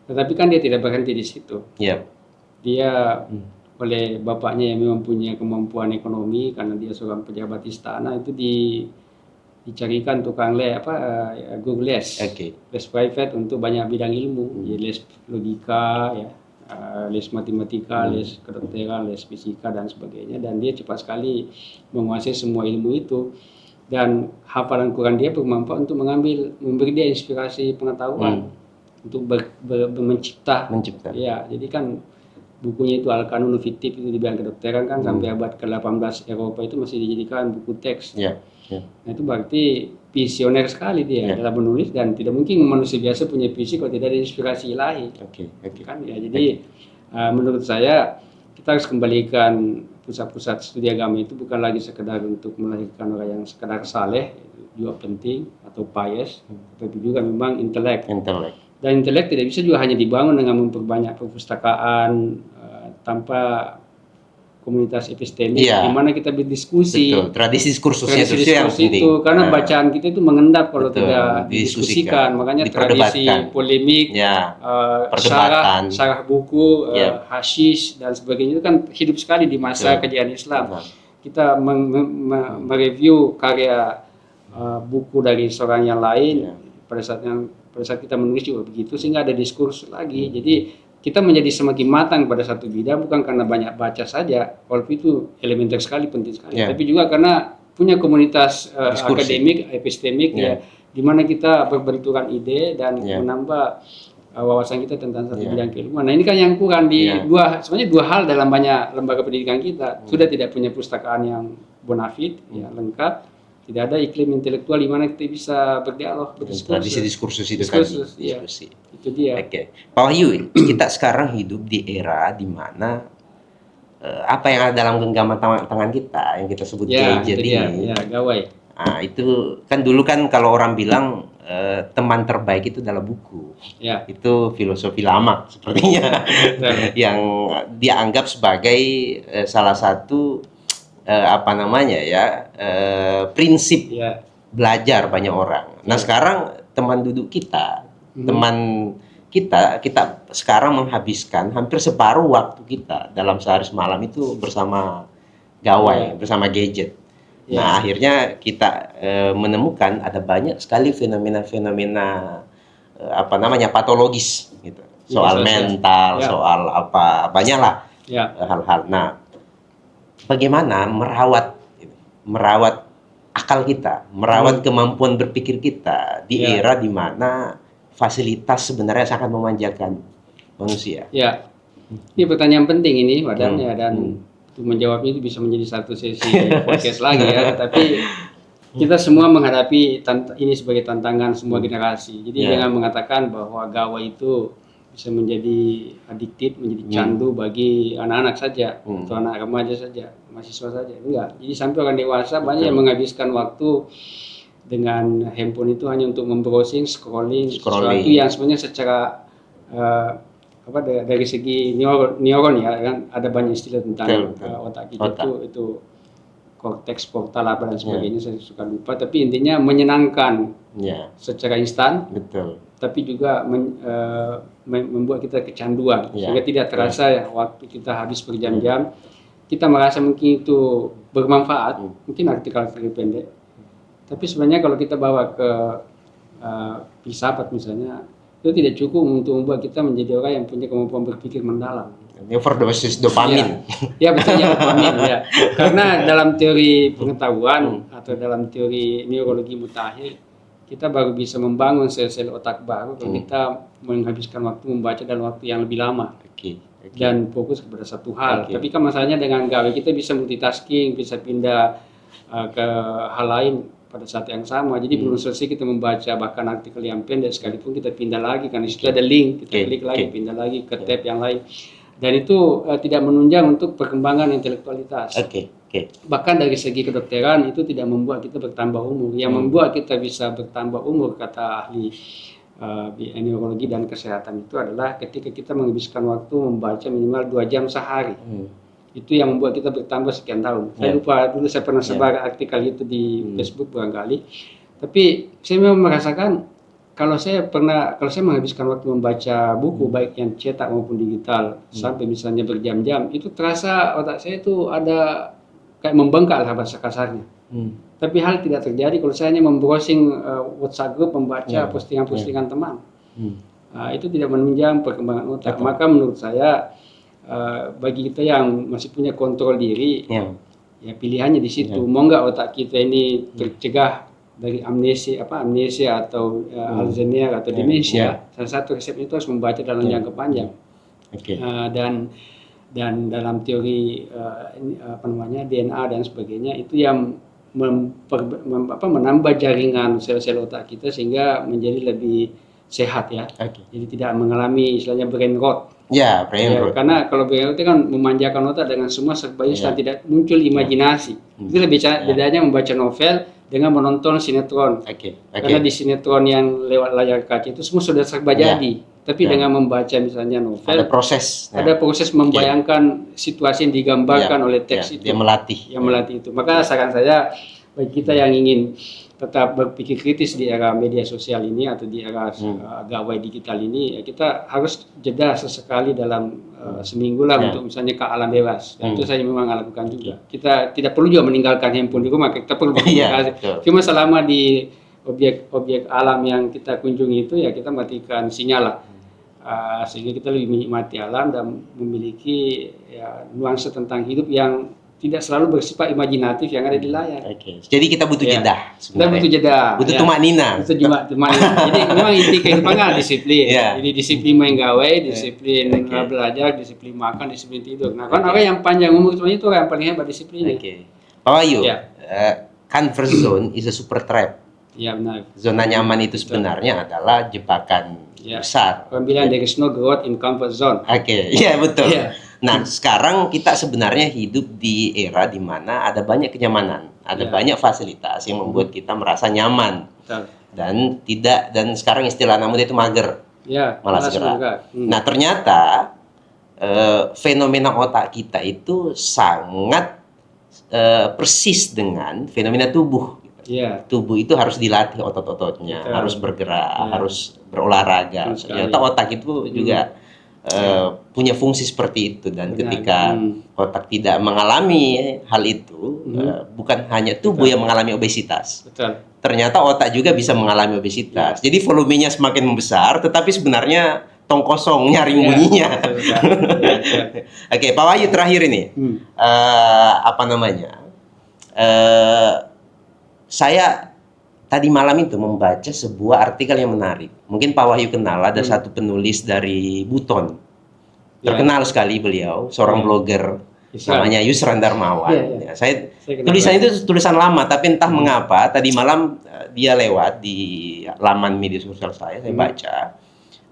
Tetapi kan dia tidak berhenti di situ. Dia oleh bapaknya yang memang punya kemampuan ekonomi karena dia seorang pejabat istana, itu dicarikan tukang guru les private untuk banyak bidang ilmu, ya, les logika, ya, les matematika, les kedokteran, les fisika dan sebagainya, dan dia cepat sekali menguasai semua ilmu itu, dan hafalan Quran dia bermanfaat untuk memberi dia inspirasi pengetahuan untuk mencipta. Ya, jadi kan bukunya itu Al-Qanun Fiktif itu di bidang kedokteran kan sampai abad ke-18 Eropa itu masih dijadikan buku teks. Nah, itu berarti visioner sekali dia dalam menulis, dan tidak mungkin manusia biasa punya visi kalau tidak ada inspirasi ilahi. Kan ya, jadi menurut saya kita harus kembalikan pusat-pusat studi agama itu bukan lagi sekedar untuk melahirkan orang yang sekedar saleh, juga penting, atau pious, tapi juga memang intelek. Dan intelek tidak bisa juga hanya dibangun dengan memperbanyak perpustakaan tanpa komunitas epistemik, di mana kita berdiskusi. Betul. Tradisi diskursusnya itu karena bacaan kita itu mengendap kalau tidak didiskusikan. Makanya tradisi polemik, syarah buku, hasyish dan sebagainya itu kan hidup sekali di masa kejayaan Islam. Kita mereview karya buku dari seorang yang lain pada saat kita menulis juga begitu, sehingga ada diskursus lagi. Jadi kita menjadi semakin matang pada satu bidang bukan karena banyak baca saja, walaupun itu elementer sekali, penting sekali, tapi juga karena punya komunitas akademik, epistemik di mana kita berbenturan ide dan menambah wawasan kita tentang satu bidang keilmuan. Nah, ini kan yang kurang di sebenarnya dua hal dalam banyak lembaga pendidikan kita. Sudah tidak punya pustakaan yang bonafit, lengkap. Tidak ada iklim intelektual di mana kita bisa berdialog, berdiskusi. Tradisi diskursus itu tadi. Diskusi. Itu dia. Oke. Pak Wahyu, kita sekarang hidup di era di mana apa yang ada dalam genggaman tangan kita, yang kita sebut gadget ini. Gawai. Nah, itu kan dulu kan kalau orang bilang teman terbaik itu adalah buku. Itu filosofi lama sepertinya. Yang dianggap sebagai salah satu prinsip belajar banyak orang. Nah, sekarang teman duduk kita, teman kita sekarang menghabiskan hampir separuh waktu kita dalam sehari semalam itu bersama gawai, bersama gadget. Nah, akhirnya kita menemukan ada banyak sekali fenomena-fenomena patologis gitu. Soal mental, soal banyaklah hal-hal. Nah, bagaimana merawat akal kita, merawat kemampuan berpikir kita di era di mana fasilitas sebenarnya sangat memanjakan manusia. Ini pertanyaan penting ini, Wadan, dan untuk menjawabnya itu bisa menjadi satu sesi podcast lagi Tapi kita semua menghadapi ini sebagai tantangan semua generasi. Jadi jangan mengatakan bahwa gawai itu bisa menjadi adiktif, menjadi candu bagi anak-anak saja, atau anak remaja saja, mahasiswa saja. Enggak. Jadi sampai orang dewasa banyak yang menghabiskan waktu dengan handphone itu hanya untuk membrowsing, scrolling. Sesuatu yang sebenarnya secara dari segi neuron kan ada banyak istilah tentang otak kita itu korteks, portal dan sebagainya, saya suka lupa, tapi intinya menyenangkan secara instan. Tapi juga membuat kita kecanduan, sehingga tidak terasa waktu kita habis berjam-jam. Kita merasa mungkin itu bermanfaat, mungkin artikel pendek. Tapi sebenarnya kalau kita bawa ke filsafat misalnya, itu tidak cukup untuk membuat kita menjadi orang yang punya kemampuan berpikir mendalam. Overdosis dopamin. Betul, dopamin. Karena dalam teori pengetahuan atau dalam teori neurologi mutakhir, kita baru bisa membangun sel-sel otak baru kalau kita menghabiskan waktu membaca dalam waktu yang lebih lama. Dan fokus kepada satu hal. Tapi kan masalahnya dengan gawe kita bisa multitasking, bisa pindah ke hal lain pada saat yang sama. Jadi belum selesai kita membaca bahkan artikel yang pendek, sekalipun kita pindah lagi karena di situ ada link, kita klik lagi, pindah lagi ke tab yang lain. Dan itu tidak menunjang untuk perkembangan intelektualitas. Bahkan dari segi kedokteran itu tidak membuat kita bertambah umur. Yang membuat kita bisa bertambah umur, kata ahli neurologi dan kesehatan, itu adalah ketika kita menghabiskan waktu membaca minimal 2 jam sehari. Itu yang membuat kita bertambah sekian tahun. Saya lupa, dulu saya pernah sebar artikel itu di Facebook barangkali. Tapi saya memang merasakan kalau saya menghabiskan waktu membaca buku baik yang cetak maupun digital sampai misalnya berjam-jam, itu terasa otak saya itu ada kayak membengkak lah bahasa kasarnya. Tapi hal tidak terjadi kalau saya hanya membrowsing WhatsApp group, membaca postingan-postingan teman. Itu tidak menunjang perkembangan otak. Maka menurut saya bagi kita yang masih punya kontrol diri, ya pilihannya di situ. Mau nggak otak kita ini tercegah dari amnesia atau Alzheimer atau demensia? Salah satu resep itu harus membaca dalam jangka panjang. Dan dalam teori DNA dan sebagainya, itu yang menambah jaringan sel-sel otak kita sehingga menjadi lebih sehat ya. Oke. Jadi tidak mengalami istilahnya brain rot. Ya, brain Ya, rot. karena kalau brain rot itu kan memanjakan otak dengan semua serba instan, tidak muncul imajinasi. Itu lebih bedanya membaca novel dengan menonton sinetron. Karena di sinetron yang lewat layar kaca itu semua sudah serba jadi. Tapi dengan membaca misalnya novel, ada proses. Ada proses membayangkan situasi yang digambarkan oleh teks itu. Dia melatih. Yang melatih itu. Maka saran saya bagi kita yang ingin tetap berpikir kritis di era media sosial ini atau di era gawai digital ini, ya kita harus jeda sesekali dalam seminggu lah untuk misalnya ke alam bebas. Dan itu saya memang lakukan juga. Kita tidak perlu juga meninggalkan handphone di rumah, kita perlu berkomunikasi. Cuma selama di objek alam yang kita kunjungi itu ya kita matikan sinyal lah. Sehingga kita lebih menikmati alam dan memiliki ya, nuansa tentang hidup yang tidak selalu bersifat imajinatif yang ada di layar. Jadi kita butuh jeda. Kita butuh jeda. Butuh tumanina. Butuh tumanina. Jadi memang inti kehidupan kan disiplin. Jadi disiplin main gawe, disiplin belajar, disiplin makan, disiplin tidur. Nah kan orang yang panjang umur semuanya itu orang yang paling hebat disiplinnya. Pak Wahyu, comfort zone is a super trap. Ya benar. Zona nyaman itu sebenarnya adalah jebakan besar. Orang bilang there is no growth in comfort zone. Iya betul. Nah sekarang kita sebenarnya hidup di era di mana ada banyak kenyamanan, ada banyak fasilitas yang membuat kita merasa nyaman. Dan sekarang istilah anak muda itu mager, malas gerak. Nah ternyata fenomena otak kita itu sangat persis dengan fenomena tubuh. Tubuh itu harus dilatih otot-ototnya, harus bergerak, harus berolahraga. Ternyata otak itu juga punya fungsi seperti itu, dan ketika otak tidak mengalami hal itu, bukan hanya tubuh yang mengalami obesitas. Ternyata otak juga bisa mengalami obesitas. Jadi volumenya semakin membesar, tetapi sebenarnya tong kosong nyaring bunyinya. Oke, Pak Wahyu terakhir ini, saya tadi malam itu membaca sebuah artikel yang menarik. Mungkin Pak Wahyu kenal, ada satu penulis dari Buton. Terkenal sekali beliau, seorang blogger namanya Yusran Darmawan. Tulisan itu tulisan lama, tapi entah mengapa tadi malam dia lewat di laman media sosial saya baca.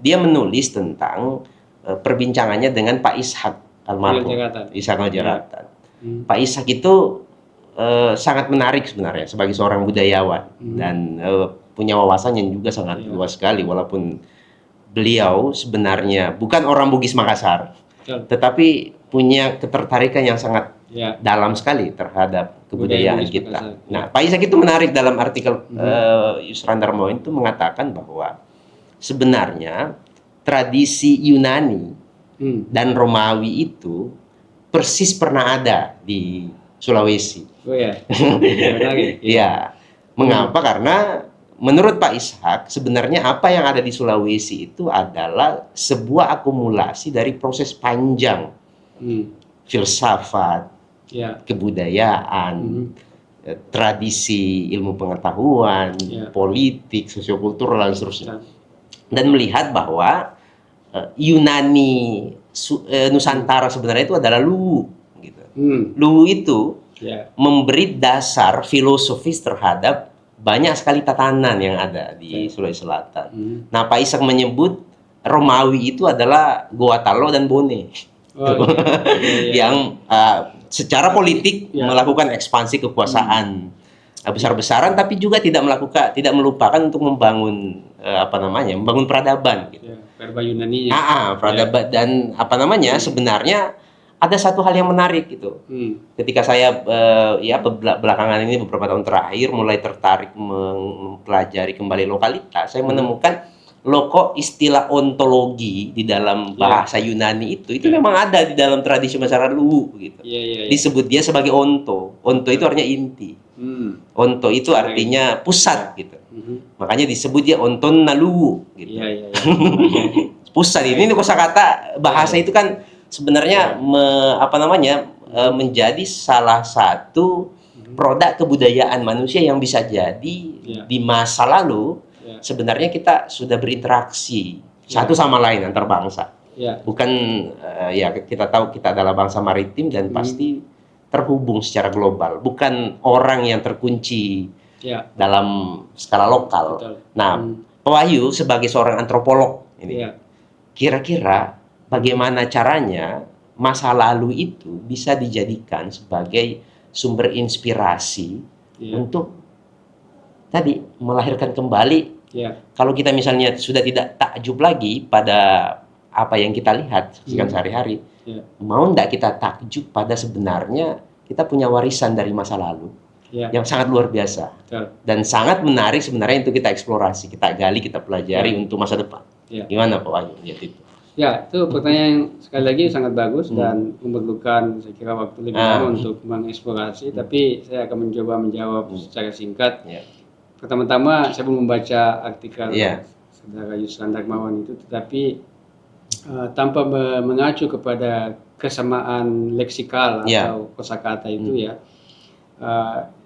Dia menulis tentang perbincangannya dengan Pak Ishak almarhum, Ishak Al-Jaratan. Pak Ishak itu sangat menarik sebenarnya sebagai seorang budayawan dan punya wawasan yang juga sangat luas sekali, walaupun beliau sebenarnya bukan orang Bugis Makassar, tetapi punya ketertarikan yang sangat dalam sekali terhadap kebudayaan kita. Nah, Pak Ishak itu menarik dalam artikel Yusran Darmawan itu mengatakan bahwa sebenarnya tradisi Yunani dan Romawi itu persis pernah ada di Sulawesi. Mengapa? Karena menurut Pak Ishak sebenarnya apa yang ada di Sulawesi itu adalah sebuah akumulasi dari proses panjang filsafat, kebudayaan, tradisi ilmu pengetahuan, politik, sosiokultural dan seterusnya. Dan melihat bahwa Yunani Nusantara sebenarnya itu adalah Luwu. Luwu itu memberi dasar filosofis terhadap banyak sekali tatanan yang ada di Sulawesi Selatan. Nah, Pak Ishak menyebut Romawi itu adalah Goa Talo dan Bone, yang secara politik melakukan ekspansi kekuasaan besar-besaran, tapi juga tidak melupakan untuk membangun membangun peradaban. Yunani. Peradaban dan sebenarnya ada satu hal yang menarik gitu. Ketika saya belakangan ini beberapa tahun terakhir mulai tertarik mempelajari kembali lokalitas, saya menemukan istilah ontologi di dalam bahasa Yunani itu memang ada di dalam tradisi masyarakat Luwu gitu. Disebut dia sebagai onto. Onto itu artinya inti. Onto itu artinya pusat gitu. Makanya disebut dia onton naluwu gitu. Pusat ini kosakata bahasa itu kan sebenarnya menjadi salah satu produk kebudayaan manusia yang bisa jadi di masa lalu sebenarnya kita sudah berinteraksi satu sama lain antar bangsa. Bukan kita tahu kita adalah bangsa maritim dan pasti terhubung secara global, bukan orang yang terkunci dalam skala lokal. Nah, Pak Wahyu sebagai seorang antropolog ini, Ya. kira-kira bagaimana caranya masa lalu itu bisa dijadikan sebagai sumber inspirasi untuk tadi melahirkan kembali. Kalau kita misalnya sudah tidak takjub lagi pada apa yang kita lihat saksikan sehari-hari, mau enggak kita takjub pada sebenarnya kita punya warisan dari masa lalu yang sangat luar biasa dan sangat menarik sebenarnya untuk kita eksplorasi, kita gali, kita pelajari untuk masa depan. Gimana Pak Wahyu lihat itu? Ya, itu pertanyaan yang sekali lagi sangat bagus dan memerlukan saya kira waktu lebih lama untuk mengeksplorasi, tapi saya akan mencoba menjawab secara singkat. Pertama-tama saya belum membaca artikel Saudara Yusran Darmawan itu, tetapi tanpa mengacu kepada kesamaan leksikal atau kosakata itu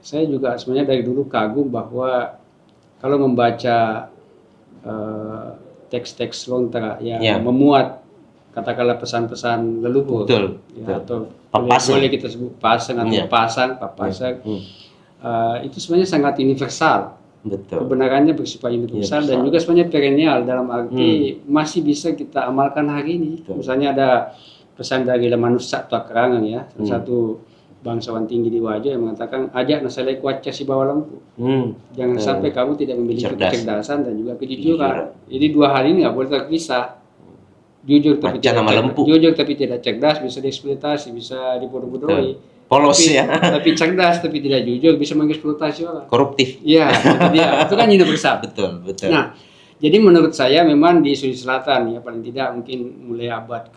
saya juga sebenarnya dari dulu kagum bahwa kalau membaca teks-teks lontara yang memuat katakanlah pesan-pesan leluhur, atau boleh kita sebut pasang atau papasang, itu sebenarnya sangat universal. Kebenarannya bersifat universal dan juga sebenarnya perennial dalam arti masih bisa kita amalkan hari ini. Misalnya ada pesan dari Lamanus Satwa Kerangan salah satu bangsawan tinggi di Wajo yang mengatakan, ajak nasalai kuaca si bawah lampu. Jangan sampai kamu tidak memiliki kecerdasan dan juga kejujuran. Jadi dua hal ini nggak boleh terpisah. Jujur tapi tidak cerdas bisa dieksploitasi, bisa dibodoh-bodohi. Polos tapi cerdas tapi tidak jujur bisa mengeksploitasi orang. Koruptif. Iya, itu kan universal. Betul. Nah, jadi menurut saya memang di Sulawesi Selatan paling tidak mungkin mulai abad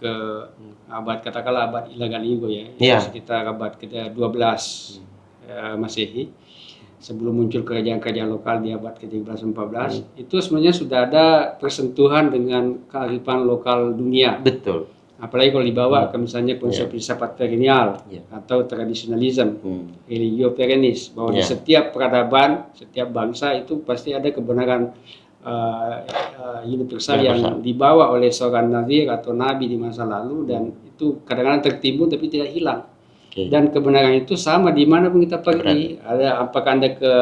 katakanlah abad Ilagaligo sekitar abad ke-12 Masehi, sebelum muncul kerajaan-kerajaan lokal di abad ke-13-14, itu sebenarnya sudah ada persentuhan dengan kearifan lokal dunia. Betul. Apalagi kalau dibawa ke misalnya konsep filsafat perennial atau tradisionalisme, religio perennis, bahwa di setiap peradaban, setiap bangsa itu pasti ada kebenaran universal yang dibawa oleh seorang nazir atau nabi di masa lalu, dan itu kadang-kadang tertimbun tapi tidak hilang. Dan kebenaran itu sama dimanapun kita pergi. Apakah Anda ke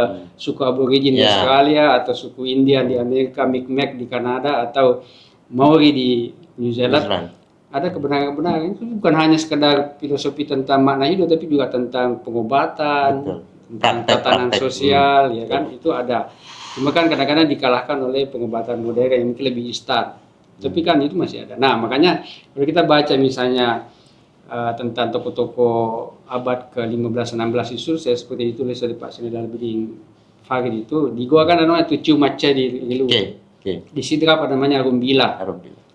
suku aborigin di Australia atau suku Indian di Amerika, Mi'kmaq di Kanada atau Maori di New Zealand, ada kebenaran-kebenaran. Itu bukan hanya sekedar filosofi tentang makna hidup, tapi juga tentang pengobatan, tentang tatanan sosial, itu ada. Cuma kan kadang-kadang dikalahkan oleh pengobatan modern yang mungkin lebih instan. Tapi kan itu masih ada. Nah, makanya kalau kita baca misalnya tentang tokoh-tokoh abad ke-15-16 itu, saya seperti ditulis oleh Pak Senedal Biding Farid itu, di Goa kan ada namanya Tujuh Mace di luar. Di Sidrap ada namanya Rumbila.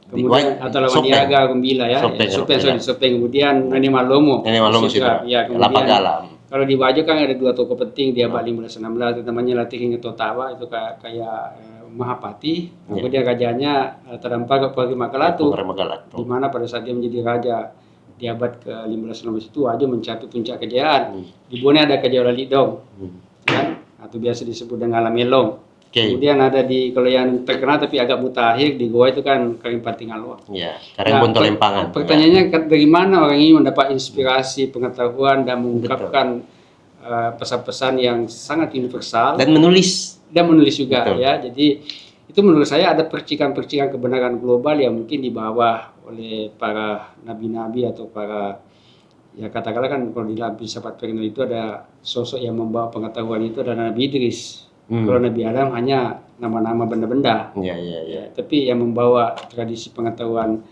Kemudian atau Lawaniaga Rumbila Sopeng. Kemudian Nani Malomo Sidrap. Kemudian kalau di Wajo kan ada dua tokoh penting di abad 15-16, namanya Latiring Totawa, itu kayak Mahapati. Kemudian rajanya terdampar ke Makalatu, di mana pada saat dia menjadi raja di abad ke-15-16 itu Wajo mencapai puncak kejayaan. Di Bone ada Kejayaan Lidong, atau biasa disebut dengan Lamelong. Kemudian ada kalau yang terkenal tapi agak mutakhir di Goa itu kan Karimpati Ngaloa. Karang Bonto Lempangan. Pertanyaannya dari mana orang ini mendapat inspirasi, pengetahuan dan mengungkapkan pesan-pesan yang sangat universal dan menulis juga. Jadi itu menurut saya ada percikan-percikan kebenaran global yang mungkin dibawa oleh para nabi-nabi atau para katakanlah kan kalau di dalam filsafat perennial itu ada sosok yang membawa pengetahuan itu adalah Nabi Idris. Kalau Nabi Adam hanya nama-nama benda-benda. Tapi yang membawa tradisi pengetahuan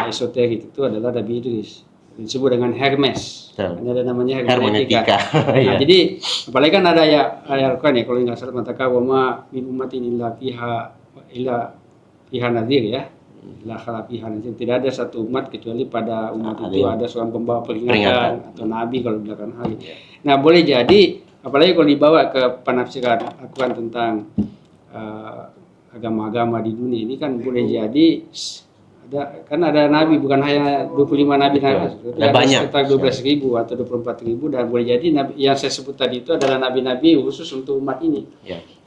esoterik itu adalah Nabi Idris. Disebut dengan Hermes. Ada namanya Hermeneutika. Jadi apalagi kan ada ayat Al-Quran kalau nggak salah mengatakan wa ma min ummatin illa fiha nadhir la khala fiha nadhir. Tidak ada satu umat kecuali pada umat itu ada seorang pembawa peringatan atau nabi kalau belakang hari. Nah, boleh jadi apalagi kalau dibawa ke penafsiran Al-Quran tentang agama-agama di dunia ini kan boleh jadi ada nabi, bukan hanya 25 nabi, ada banyak, sekitar 12.000 atau 24.000, dan boleh jadi nabi yang saya sebut tadi itu adalah nabi-nabi khusus untuk umat ini.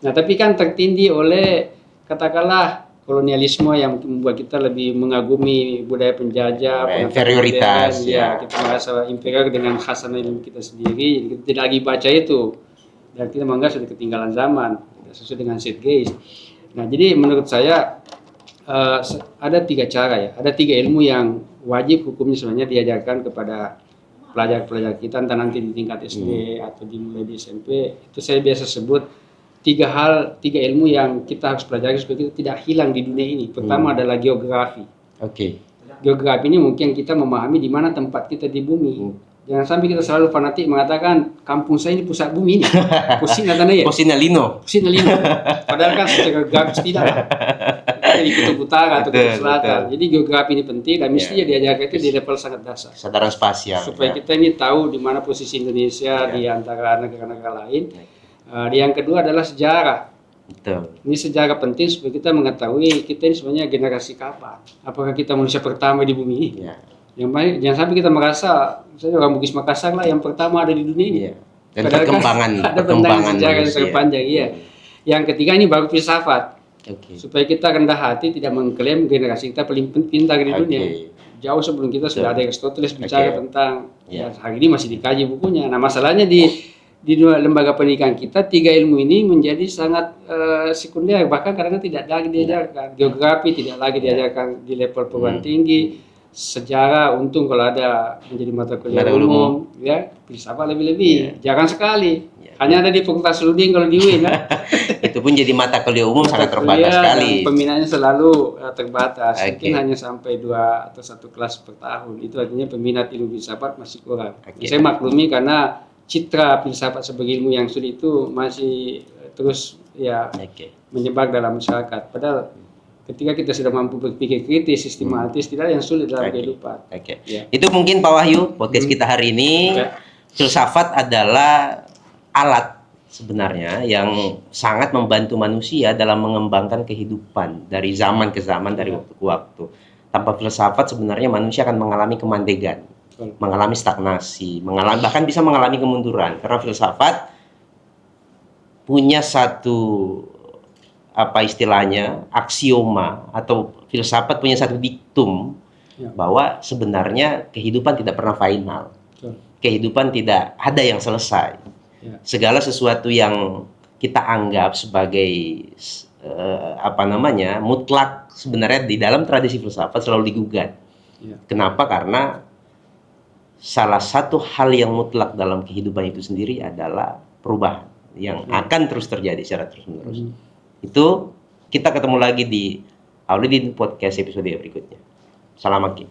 Nah, tapi kan tertindih oleh katakanlah kolonialisme yang membuat kita lebih mengagumi budaya penjajah, inferioritas, kita merasa inferior dengan khasanah ilmu kita sendiri, jadi kita tidak lagi baca itu dan kita menganggap sudah ketinggalan zaman, tidak sesuai dengan zeitgeist. Nah, jadi menurut saya ada 3 cara ya, ada 3 ilmu yang wajib hukumnya sebenarnya diajarkan kepada pelajar-pelajar kita, entah nanti di tingkat SD atau dimulai di SMP. Itu saya biasa sebut 3 ilmu yang kita harus pelajari supaya kita tidak hilang di dunia ini. Pertama adalah geografi. Geografi ini mungkin kita memahami di mana tempat kita di bumi. Jangan sampai kita selalu fanatik mengatakan kampung saya ini pusat bumi ini. Pusing katanya ya. Posinalino. Padahal kan secara geografis tidak lah. Kita di kutub utara atau kutub selatan. Jadi geografi ini penting dan mestinya diajarkan itu di level sangat dasar. Kesadaran spasial. Supaya kita ini tahu di mana posisi Indonesia di antara negara-negara lain. Yang kedua adalah sejarah. Betul. Ini sejarah penting supaya kita mengetahui kita ini sebenarnya generasi kapan. Apakah kita manusia pertama di bumi ini? Yang baik, jangan sampai kita merasa misalnya orang Bugis Makassar lah yang pertama ada di dunia ini. Dan perkembangan sejarah yang sangat panjang. Yang ketiga ini baru filsafat. Supaya kita rendah hati tidak mengklaim generasi kita paling pintar di dunia. Jauh sebelum kita sudah ada Aristoteles bicara tentang hari ini masih dikaji bukunya. Nah, masalahnya di lembaga pendidikan kita 3 ilmu ini menjadi sangat sekunder, bahkan kadang-kadang tidak lagi diajarkan. Geografi tidak lagi diajarkan di level perguruan tinggi. Sejarah untung kalau ada menjadi mata kuliah umum, ya filsafat lebih-lebih jarang sekali. Hanya ada di Fakultas Luding kalau di UIN kan. Itu pun jadi mata kuliah umum sangat terbatas sekali. Peminatnya selalu terbatas. Mungkin hanya sampai 2 atau 1 kelas per tahun. Itu artinya peminat ilmu filsafat masih kurang. Saya maklumi karena citra filsafat sebagai ilmu yang sulit itu masih terus menyebar dalam masyarakat. Padahal ketika kita sudah mampu berpikir kritis, sistematis, tidak ada yang sulit dalam kehidupan. Itu mungkin Pak Wahyu, podcast kita hari ini. Filsafat adalah alat sebenarnya yang sangat membantu manusia dalam mengembangkan kehidupan dari zaman ke zaman, dari waktu ke waktu. Tanpa filsafat sebenarnya manusia akan mengalami kemandegan, mengalami stagnasi, bahkan bisa mengalami kemunduran. Karena filsafat punya satu aksioma atau filsafat punya satu diktum bahwa sebenarnya kehidupan tidak pernah final. Kehidupan tidak ada yang selesai. Segala sesuatu yang kita anggap sebagai mutlak sebenarnya di dalam tradisi filsafat selalu digugat. Kenapa? Karena salah satu hal yang mutlak dalam kehidupan itu sendiri adalah perubahan yang akan terus terjadi secara terus-menerus. Itu kita ketemu lagi di Aulidin Podcast episode berikutnya. Salam makin.